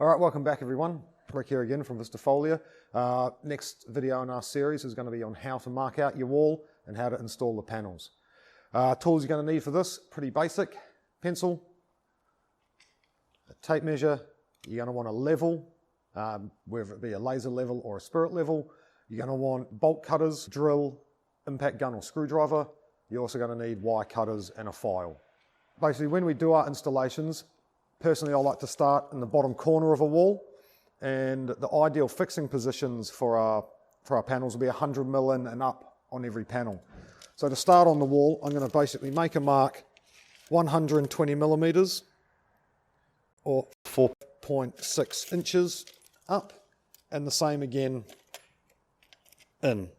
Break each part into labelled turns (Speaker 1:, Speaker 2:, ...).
Speaker 1: All right, welcome back everyone. Rick here again from Vistafolia. Next video in our series is going to be on how to mark out your wall and how to install the panels. Tools you're going to need for this, pretty basic. Pencil, a tape measure, you're going to want a level, whether it be a laser level or a spirit level. You're going to want bolt cutters, drill, impact gun or screwdriver. You're also going to need wire cutters and a file. Basically, when we do our installations, personally I like to start in the bottom corner of a wall, and the ideal fixing positions for our panels will be 100mm in and up on every panel. So to start on the wall, I'm going to basically make a mark 120mm or 4.6 inches up, and the same again in.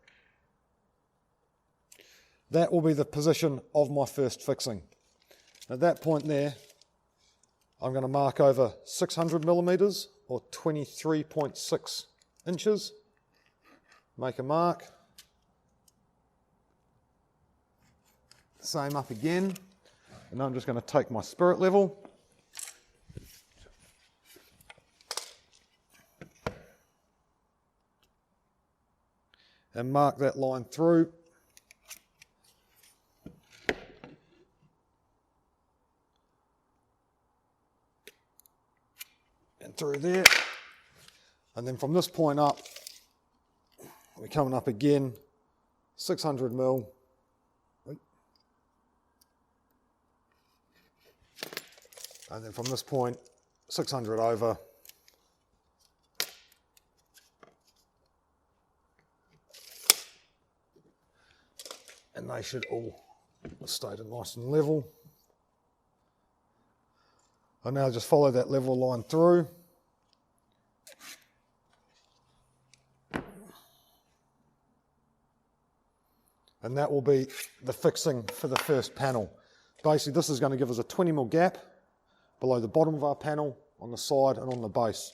Speaker 1: That will be the position of my first fixing. At that point there, I'm going to mark over 600mm or 23.6 inches. Make a mark. Same up again. And now I'm just going to take my spirit level. And mark that line through. And through there. And then from this point up, we're coming up again, 600mm. And then from this point, 600 over. And they should all stay nice and level. I now just follow that level line through. And that will be the fixing for the first panel. Basically, this is going to give us a 20mm gap below the bottom of our panel, on the side and on the base.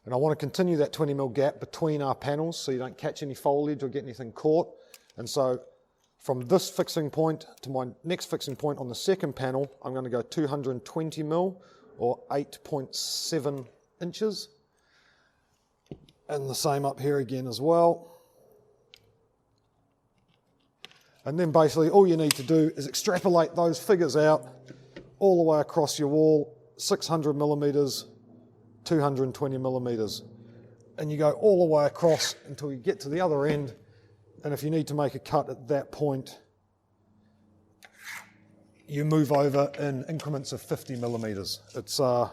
Speaker 1: And I want to continue that 20mm gap between our panels so you don't catch any foliage or get anything caught. And so from this fixing point to my next fixing point on the second panel, I'm going to go 220mm or 8.7 inches. And the same up here again as well. And then basically all you need to do is extrapolate those figures out all the way across your wall, 600mm, 220mm. And you go all the way across until you get to the other end. And if you need to make a cut at that point, you move over in increments of 50mm. It's all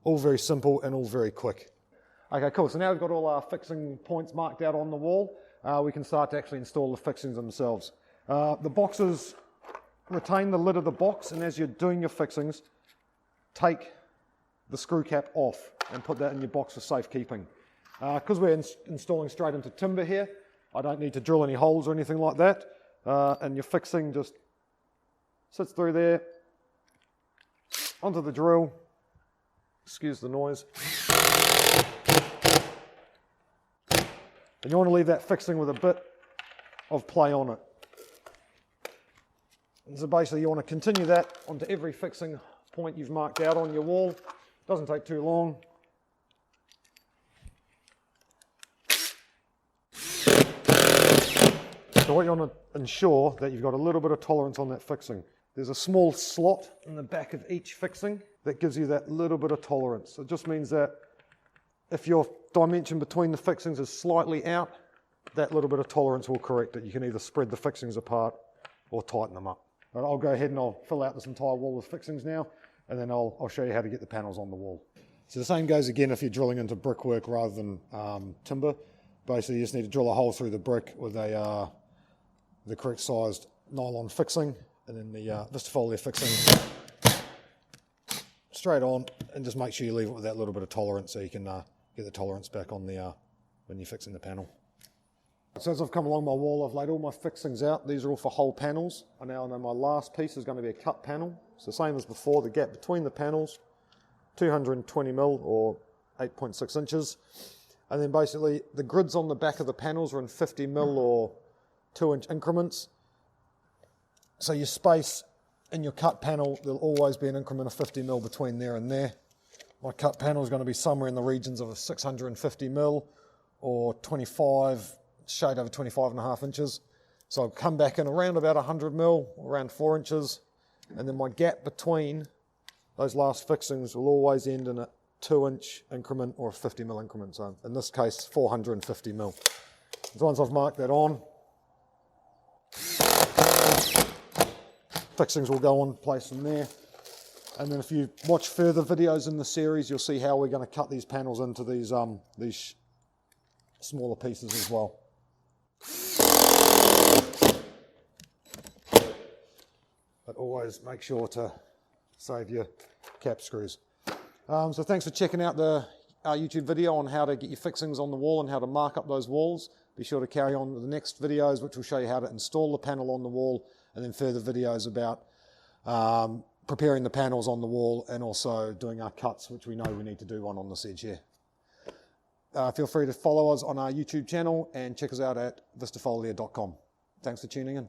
Speaker 1: very simple and all very quick. Okay, cool. So now we've got all our fixing points marked out on the wall. We can start to actually install the fixings themselves. The boxes retain the lid of the box, and as you're doing your fixings, take the screw cap off and put that in your box for safekeeping. Because we're installing straight into timber here, I don't need to drill any holes or anything like that, and your fixing just sits through there, onto the drill, excuse the noise, and you want to leave that fixing with a bit of play on it. And so basically you want to continue that onto every fixing point you've marked out on your wall. Doesn't take too long. So what you want to ensure that you've got a little bit of tolerance on that fixing. There's a small slot in the back of each fixing that gives you that little bit of tolerance. It just means that if your dimension between the fixings is slightly out, that little bit of tolerance will correct it. You can either spread the fixings apart or tighten them up. But I'll go ahead and I'll fill out this entire wall with fixings now, and then I'll show you how to get the panels on the wall. So the same goes again if you're drilling into brickwork rather than timber. Basically you just need to drill a hole through the brick with the correct sized nylon fixing, and then the Vistafolia fixing straight on, and just make sure you leave it with that little bit of tolerance so you can get the tolerance back on the when you're fixing the panel. So as I've come along my wall, I've laid all my fixings out. These are all for whole panels. I now know my last piece is going to be a cut panel. It's the same as before, the gap between the panels, 220mm or 8.6 inches. And then basically the grids on the back of the panels are in 50mm or 2-inch increments. So your space in your cut panel, there'll always be an increment of 50mm between there and there. My cut panel is going to be somewhere in the regions of a 650 mil or 25, shade over 25.5 inches. So I'll come back in around about 100 mil, around 4 inches, and then my gap between those last fixings will always end in a 2-inch increment or a 50 mil increment. So in this case, 450 mil. So once I've marked that on, fixings will go on place in there. And then if you watch further videos in the series, you'll see how we're going to cut these panels into these smaller pieces as well. But always make sure to save your cap screws. So thanks for checking out our YouTube video on how to get your fixings on the wall and how to mark up those walls. Be sure to carry on with the next videos, which will show you how to install the panel on the wall, and then further videos about preparing the panels on the wall and also doing our cuts, which we know we need to do one on this edge here. Feel free to follow us on our YouTube channel and check us out at vistafolia.com. Thanks for tuning in.